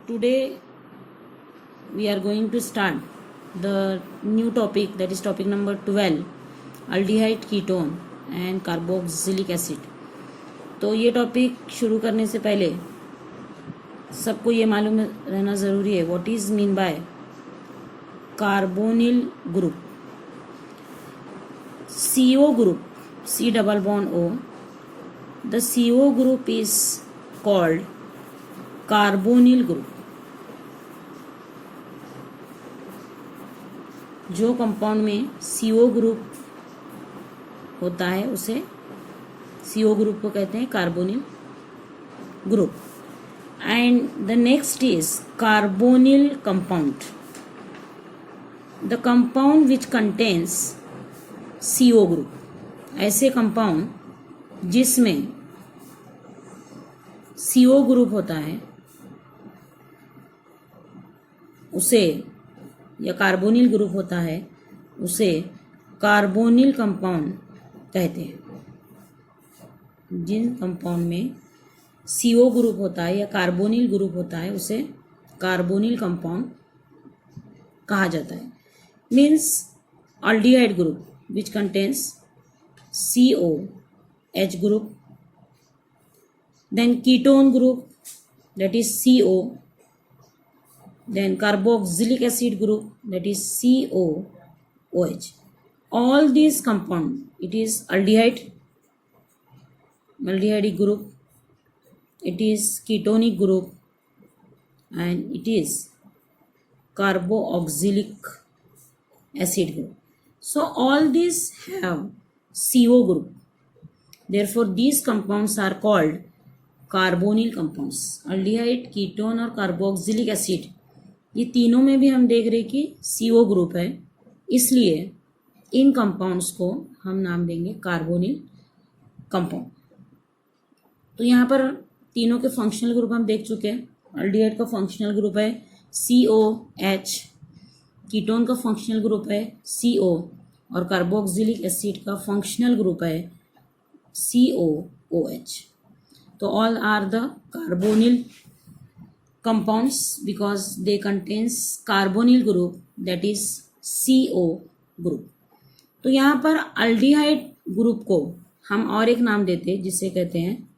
Today we are going to start the new topic, that is topic number 12, aldehyde, ketone and carboxylic acid. तो ये topic शुरू करने से पहले सबको ये मालूम रहना ज़रूरी है what is mean by carbonyl group. CO group, C double bond O, the CO group is called carbonyl group. जो कंपाउंड में CO ग्रुप होता है उसे CO ग्रुप को कहते हैं carbonyl group. And the next is carbonyl compound, the compound which contains CO group. ऐसे compound जिसमें CO ग्रुप होता है उसे, या कार्बोनिल ग्रुप होता है उसे कार्बोनिल कंपाउंड कहते हैं. जिन कंपाउंड में CO ग्रुप होता है या कार्बोनिल ग्रुप होता है उसे कार्बोनिल कंपाउंड कहा जाता है. Means aldehyde group which contains CO H group, then ketone group that is CO, then carboxylic acid group that is COOH. All these compound, it is aldehyde group, it is ketonic group and it is carboxylic acid group. So all these have CO group. Therefore these compounds are called carbonyl compounds. Aldehyde, ketone और carboxylic acid, ये तीनों में भी हम देख रहे कि CO group है, इसलिए इन कंपाउंड्स को हम नाम देंगे कार्बोनिल कंपाउंड. तो यहाँ पर तीनों के फंक्शनल ग्रुप हम देख चुके हैं. अल्डिहाइड का फंक्शनल ग्रुप है COH, कीटोन का फंक्शनल ग्रुप है CO और कार्बोक्सिलिक एसिड का फंक्शनल ग्रुप है COOH. So all are the carbonyl compounds because they contains carbonyl group, that is CO group. तो यहाँ पर अल्डिहाइड ग्रुप को हम और एक नाम देते हैं जिसे कहते हैं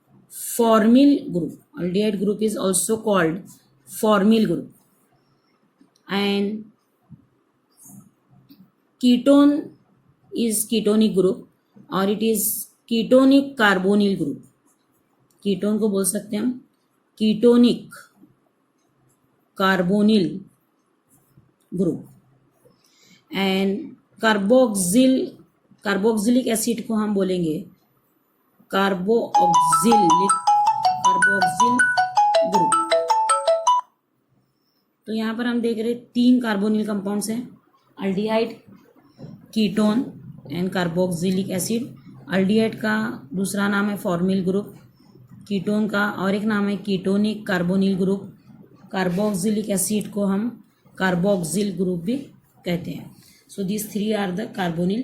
formyl group. Aldehyde group is also called formyl group. And ketone is ketonic group और it is ketonic carbonyl group. Ketone को बोल सकते हैं हम ketonic carbonyl group. And carboxylic acid को हम बोलेंगे कार्बोक्सिल ग्रुप. तो यहाँ पर हम देख रहे 3 कार्बोनिल कंपाउंड्स हैं, aldehyde, ketone and carboxylic acid. Aldehyde का दूसरा नाम है फॉर्मिल ग्रुप, कीटोन का और एक नाम है ketonic carbonyl group, carboxylic acid को हम कार्बोक्सिल ग्रुप भी कहते हैं. So this 3 are the carbonyl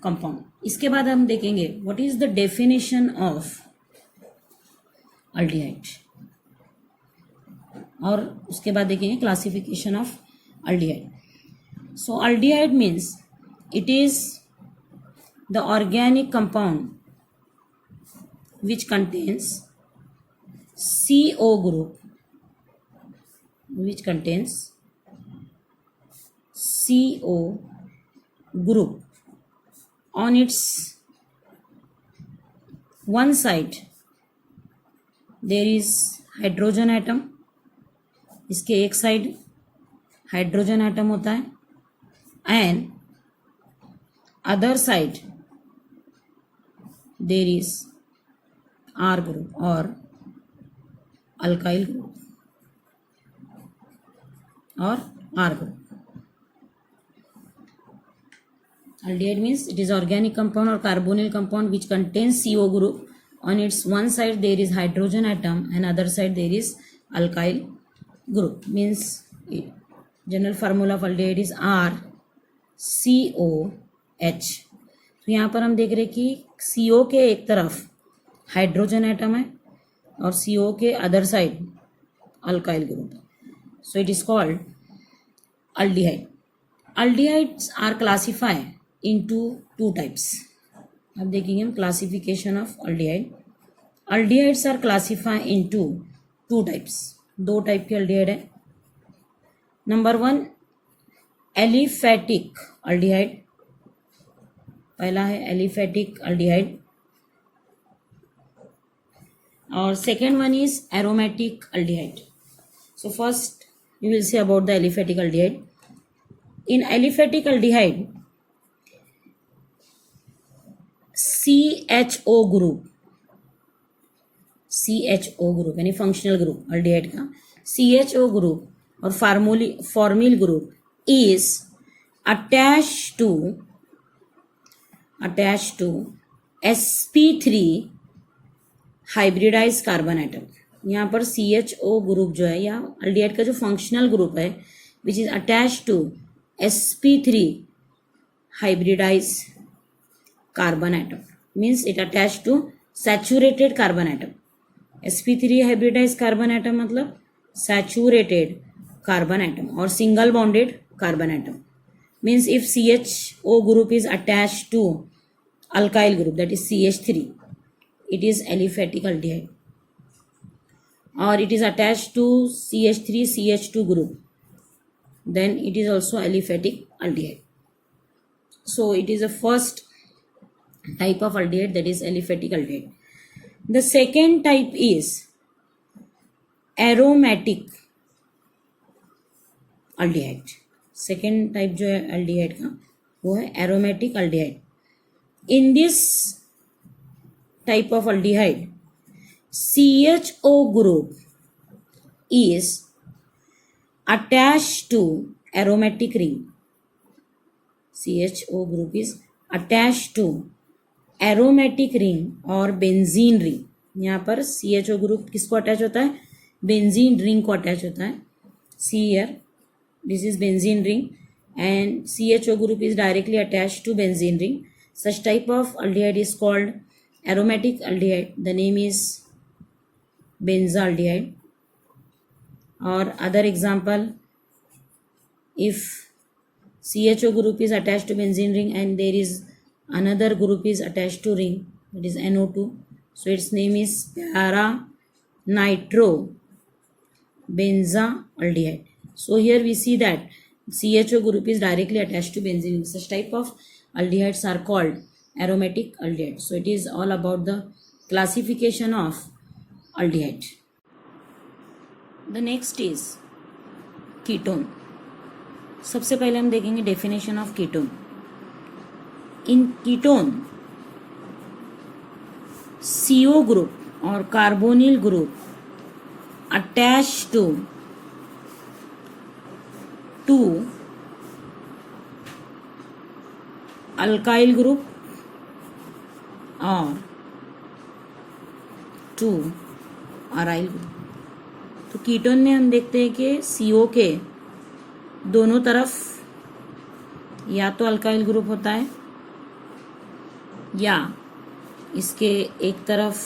compound. इसके बाद हम देखेंगे what is the definition of aldehyde और उसके बाद देखेंगे classification of aldehyde. So aldehyde means it is the organic compound which contains CO group, which contains CO group. On its one side there is hydrogen atom, इसके एक side hydrogen atom होता है and other side there is R group और alkyl group और R group. Aldehyde means it is organic compound or carbonyl compound which contains CO group. On its one side there is hydrogen atom and other side there is alkyl group. Means general formula of aldehyde is RCOH. तो यहाँ पर हम देख रहे कि CO के एक तरफ हाइड्रोजन एटम है और CO के अदर साइड अल्काइल ग्रुप है. So it is called aldehyde. Aldehydes are classified into two types. अब देखेंगे हम classification of aldehyde. Aldehydes are classified into two types. दो टाइप के aldehyde है. Number one aliphatic aldehyde. पहला है एलिफेटिक aldehyde और second one is aromatic aldehyde. So first we will see about the aliphatic aldehyde. In aliphatic aldehyde, CHO group यानी functional group aldehyde का CHO ग्रुप और formyl group is attached to sp3 hybridise carbon atom. यहाँ पर CHO group जो है या aldehyde का जो फंक्शनल ग्रुप है which is attach to sp3 hybridise carbon atom means it attach to saturated carbon atom. sp3 hybridise carbon atom मतलब saturated carbon atom और single bonded carbon atom means if CHO group is attached to alkyl group that is CH3, it is aliphatic aldehyde. Or it is attached to CH3 CH2 group, then it is also aliphatic aldehyde. So it is the first type of aldehyde, that is aliphatic aldehyde. The second type is aromatic aldehyde. Second type जो है aldehyde का वो है aromatic aldehyde. In this type of aldehyde, CHO group is attached to aromatic ring. CHO group is attached to aromatic ring और benzene ring. यहाँ पर CHO group किसको attach होता है? बेंजीन रिंग को अटैच होता है. See here, this is benzene ring and CHO group is directly attached to benzene ring. Such type of aldehyde is called aromatic aldehyde. The name is benzaldehyde. Or other example, if CHO group is attached to benzene ring and there is another group is attached to ring, that is NO2, so its name is para nitro benzaldehyde. So here we see that CHO group is directly attached to benzene. Such type of aldehydes are called aromatic aldehyde. So it is all about the classification of aldehyde. The next is ketone. सबसे पहले हम देखेंगे definition of ketone. In ketone CO group और carbonyl group attach to alkyl group और to aryl group. तो ketone में हम देखते हैं कि CO के दोनों तरफ या तो अल्काइल ग्रुप होता है या इसके एक तरफ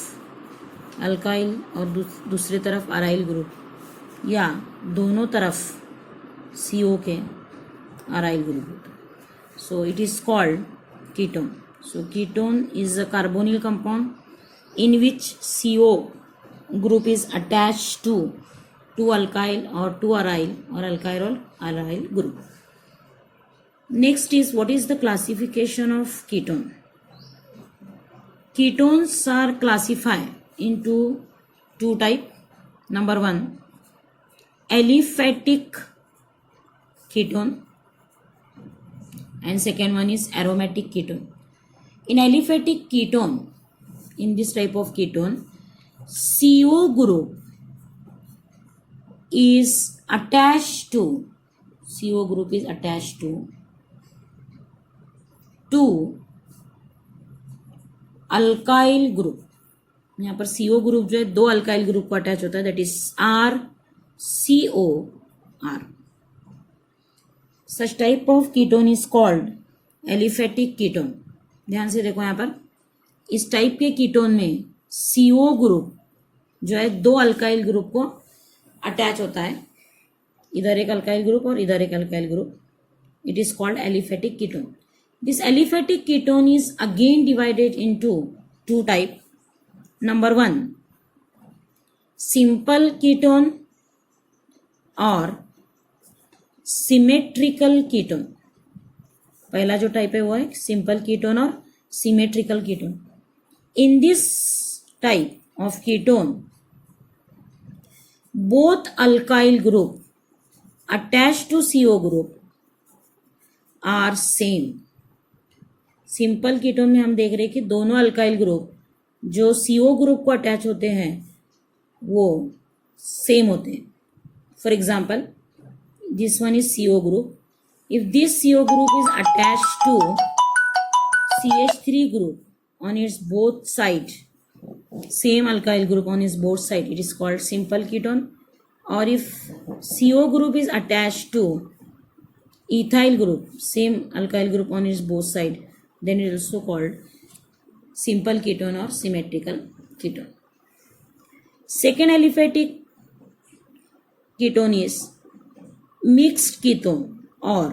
अल्काइल और दूसरी तरफ अराइल ग्रुप या दोनों तरफ CO के अराइल ग्रुप होता है. So it is called ketone. So ketone is a carbonyl compound in which CO group is attached to two alkyl or two aryl or alkyl or aryl group. Next is, what is the classification of ketone? Ketones are classified into two type. Number one, aliphatic ketone and second one is aromatic ketone. In aliphatic ketone, in this type of ketone, CO group is attached to two alkyl group. यहाँ पर CO group जो है दो alkyl group को attach होता है, that is RCOR. Such type of ketone is called aliphatic ketone. ध्यान से देखो, यहाँ पर इस टाइप के कीटोन में CO ग्रुप जो है दो अल्काइल ग्रुप को अटैच होता है इधर एक अल्काइल ग्रुप और इधर एक alkyl group. It is called aliphatic ketone. This aliphatic ketone is again divided into two types. Number one, simple ketone और symmetrical ketone. पहला जो टाइप है वो है सिंपल कीटोन और symmetrical ketone. In this type of ketone both alkyl group attach to CO group are same. Simple ketone में हम देख रहे हैं कि दोनों अल्काइल ग्रुप जो CO ग्रुप को अटैच होते हैं वो सेम होते हैं. For example, this one is CO group. If this CO group is attached to CH3 group on its both side, same alkyl group on its both side, it is called simple ketone. Or if CO group is attached to ethyl group, same alkyl group on its both side, then it is also called simple ketone or symmetrical ketone. Second aliphatic ketone is mixed ketone और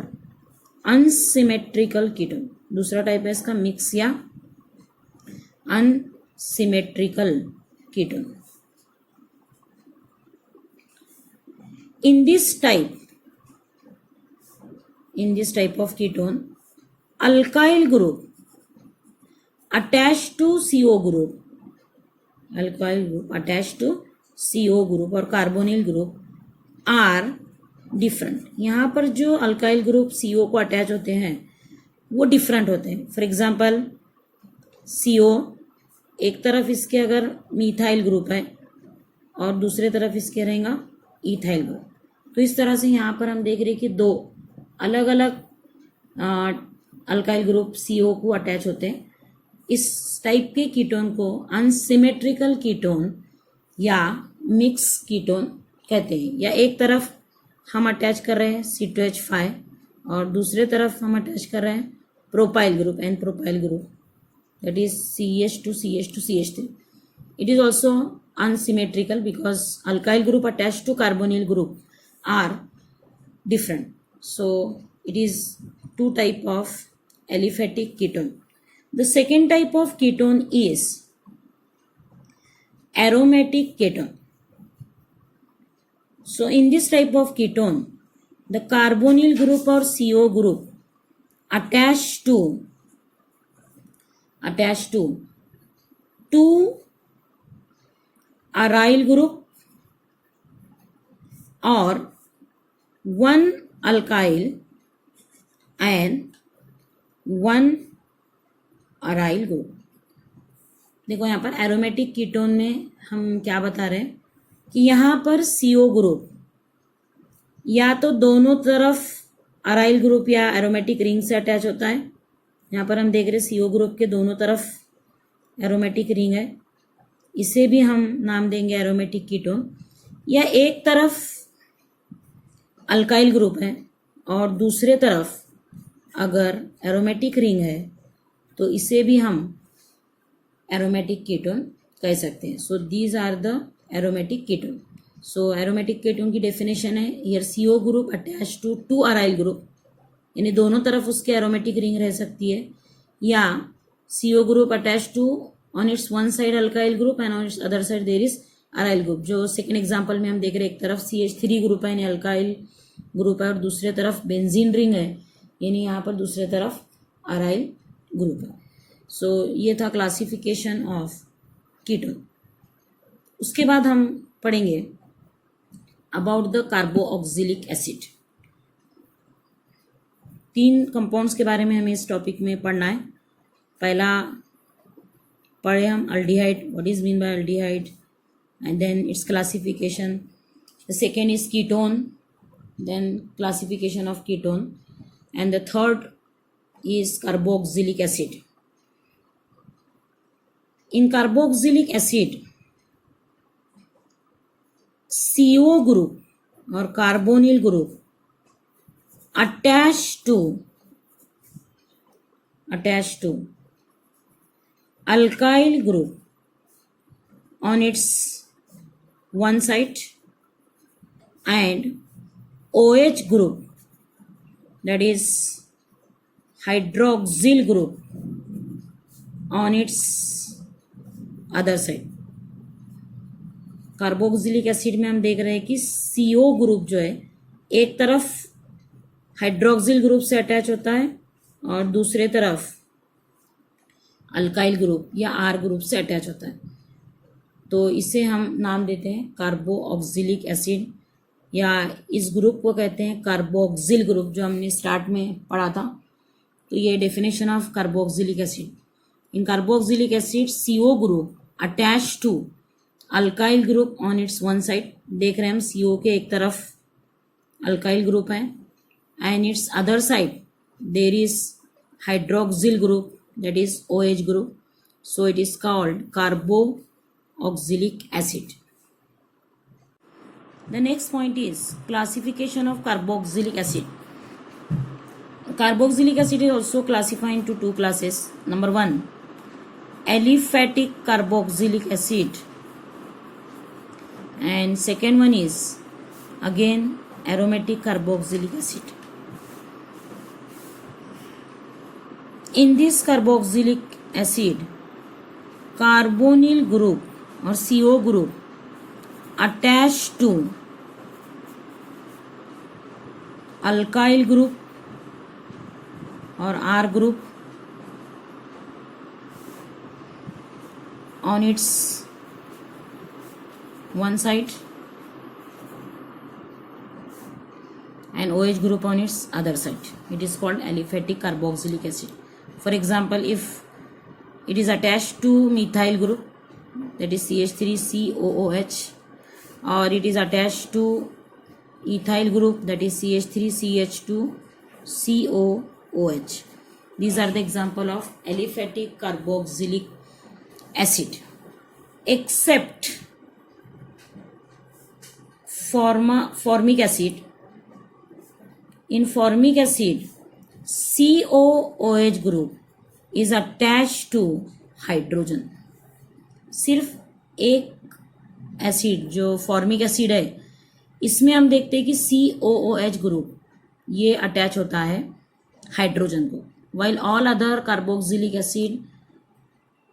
unsymmetrical ketone. दूसरा type है इसका mix या unsymmetrical ketone. In this type of ketone alkyl group attach to CO group, alkyl group attach to CO group और carbonyl group are different. यहाँ पर जो alkyl group CO को अटैच होते हैं वो डिफरेंट होते हैं. फॉर एग्जांपल, CO एक तरफ इसके अगर मीथाइल ग्रुप है और दूसरे तरफ इसके रहेगा इथाइल ग्रुप, तो इस तरह से यहाँ पर हम देख रहे हैं कि दो अलग अलग अल्काइल ग्रुप CO को अटैच होते हैं. इस टाइप के कीटोन को अनसिमेट्रिकल कीटोन या मिक्स कीटोन कहते हैं. या एक तरफ हम अटैच कर रहे हैं C2H5 और दूसरे तरफ हम अटैच कर रहे हैं propyl group, N propyl group, that is CH2CH2CH3. It is also unsymmetrical because alkyl group attached to carbonyl group are different. So it is two type of aliphatic ketone. The second type of ketone is aromatic ketone. So in this type of ketone, the carbonyl group or CO group attached to two aryl group or one alkyl and one aryl group. देखो यहाँ पर aromatic ketone में हम क्या बता रहे हैं कि यहाँ पर CO ग्रुप या तो दोनों तरफ अराइल ग्रुप या एरोमेटिक रिंग से अटैच होता है. यहाँ पर हम देख रहे हैं CO ग्रुप के दोनों तरफ एरोमेटिक रिंग है, इसे भी हम नाम देंगे एरोमेटिक कीटोन. या एक तरफ अल्काइल ग्रुप है और दूसरे तरफ अगर एरोमेटिक रिंग है तो इसे भी हम एरोमेटिक कीटोन कह सकते हैं. So these are the aromatic ketone. So aromatic ketone की डेफिनेशन है, here CO group attach to two aryl group, यानी दोनों तरफ उसके एरोमेटिक रिंग रह सकती है. या CO group attach to on its one side alkyl group and on its other side there is aryl group. जो सेकंड एग्जांपल में हम देख रहे हैं, एक तरफ CH3 ग्रुप है यानी अल्काइल ग्रुप है और दूसरे तरफ बेंजीन रिंग है यानी यहाँ पर दूसरे तरफ अराइल ग्रुप है. सो ये था क्लासिफिकेशन ऑफ कीटोन. उसके बाद हम पढ़ेंगे about the carboxylic acid. 3 compounds के बारे में हमें इस टॉपिक में पढ़ना है. पहला पढ़े हम aldehyde, what is mean by aldehyde and then its classification. The second is ketone, then classification of ketone, and the third is carboxylic acid. In carboxylic acid, CO group or carbonyl group attached to alkyl group on its one side and OH group, that is hydroxyl group, on its other side. Carboxylic acid में हम देख रहे हैं कि CO group जो है एक तरफ हाइड्रोक्सिल ग्रुप से अटैच होता है और दूसरे तरफ अल्काइल ग्रुप या R ग्रुप से अटैच होता है. तो इसे हम नाम देते हैं कार्बोक्सिलिक एसिड, या इस ग्रुप को कहते हैं कार्बोक्सिल ग्रुप, जो हमने स्टार्ट में पढ़ा था. तो ये definition of carboxylic acid. In carboxylic acid CO group attach to alkyl group on its one side. देख रहे हैं हम CO के एक तरफ अल्काइल ग्रुप है, and its other side there is hydroxyl group, that is OH group. So it is called carboxylic acid. The next point is classification of carboxylic acid. Carboxylic acid is also classified into two classes. Number one, aliphatic carboxylic acid, and second one is again aromatic carboxylic acid. In this carboxylic acid, carbonyl group or CO group attached to alkyl group or R group on its one side and OH group on its other side. It is called aliphatic carboxylic acid. For example, if it is attached to methyl group, that is CH3COOH, or it is attached to ethyl group, that is CH3CH2COOH. These are the example of aliphatic carboxylic acid. Except formic acid. In formic acid, COOH group is attached to hydrogen. सिर्फ एक acid जो formic acid है इसमें हम देखते हैं कि COOH group ये अटैच होता है हाइड्रोजन को, while all other carboxylic acid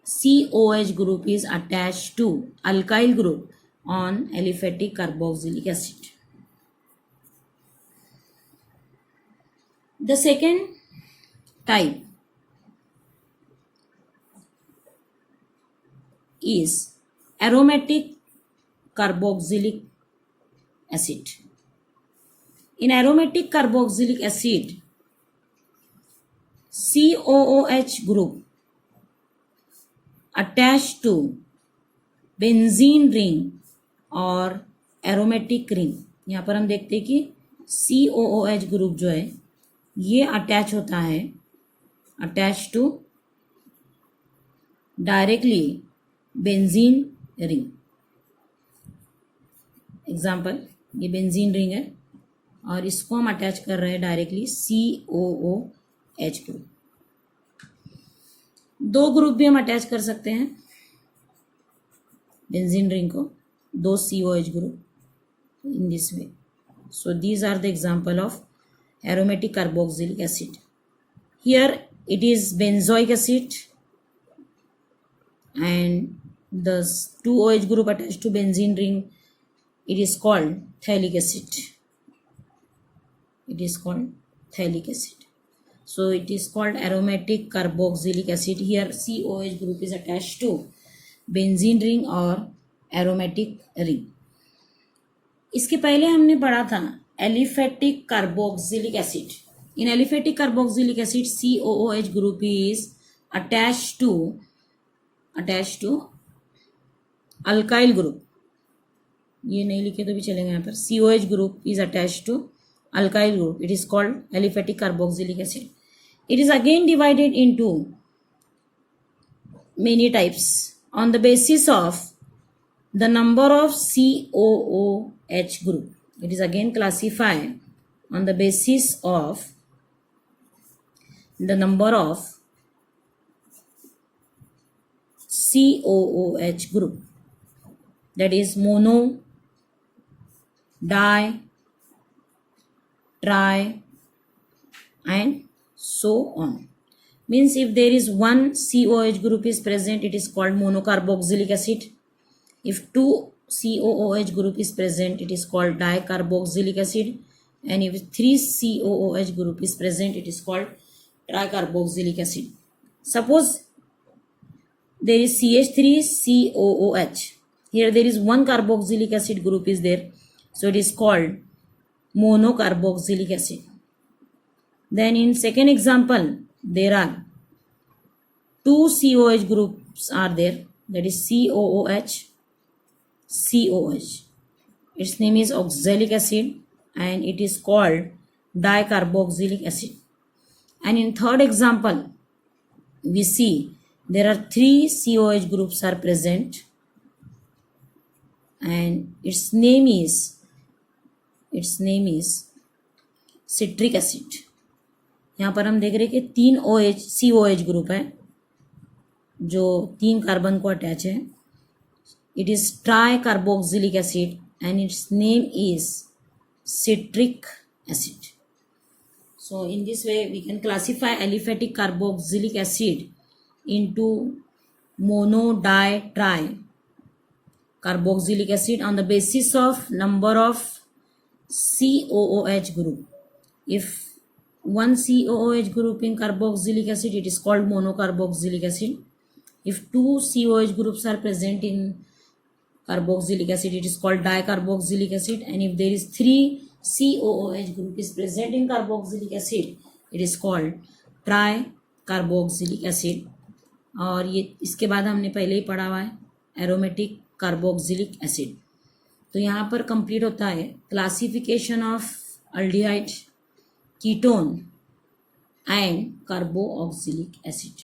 COOH group is attached to alkyl group on aliphatic carboxylic acid. The second type is aromatic carboxylic acid. In aromatic carboxylic acid, COOH group attached to benzene ring और aromatic ring. यहाँ पर हम देखते हैं कि COOH group जो है ये अटैच होता है attach to directly benzene ring. Example, ये बेंजीन रिंग है और इसको हम अटैच कर रहे हैं डायरेक्टली COOH ग्रुप. दो ग्रुप भी हम अटैच कर सकते हैं बेंजीन रिंग को, दो COH group in this way. So these are the example of aromatic carboxylic acid. Here it is benzoic acid and the two OH group attached to benzene ring, it is called phthalic acid. It is called phthalic acid. So it is called aromatic carboxylic acid. Here COH group is attached to benzene ring or aromatic ring. इसके पहले हमने पढ़ा था aliphatic carboxylic acid. In aliphatic carboxylic acid, COOH group is attached to alkyl group. ये नहीं लिखे तो भी चलेगा यहाँ पर. COH group is attached to alkyl group. It is called aliphatic carboxylic acid. It is again divided into many types on the basis of the number of COOH group. It is again classified on the basis of the number of COOH group, that is mono, di, tri, and so on. Means if there is one COOH group is present, it is called monocarboxylic acid. If two COOH group is present, it is called dicarboxylic acid. And if three COOH group is present, it is called tricarboxylic acid. Suppose there is CH3COOH. Here there is one carboxylic acid group is there. So it is called monocarboxylic acid. Then in second example, there are two COH groups are there. That is COOH, COH. Its name is oxalic acid and it is called dicarboxylic acid. And in third example, we see there are three COH groups are present and its name is citric acid. यहाँ पर हम देख रहे हैं कि तीन COH group है जो तीन कार्बन को अटैच है. It is tricarboxylic acid and its name is citric acid. So in this way we can classify aliphatic carboxylic acid into mono, di, tri carboxylic acid on the basis of number of COOH group. If one COOH group in carboxylic acid, it is called monocarboxylic acid. If two COH groups are present in carboxylic acid, it is called dicarboxylic acid. And if there is three COOH group is present in carboxylic acid, it is called tricarboxylic acid. और ये इसके बाद हमने पहले ही पढ़ा हुआ है aromatic carboxylic acid. तो यहाँ पर कंप्लीट होता है classification of aldehyde, ketone and carboxylic acid.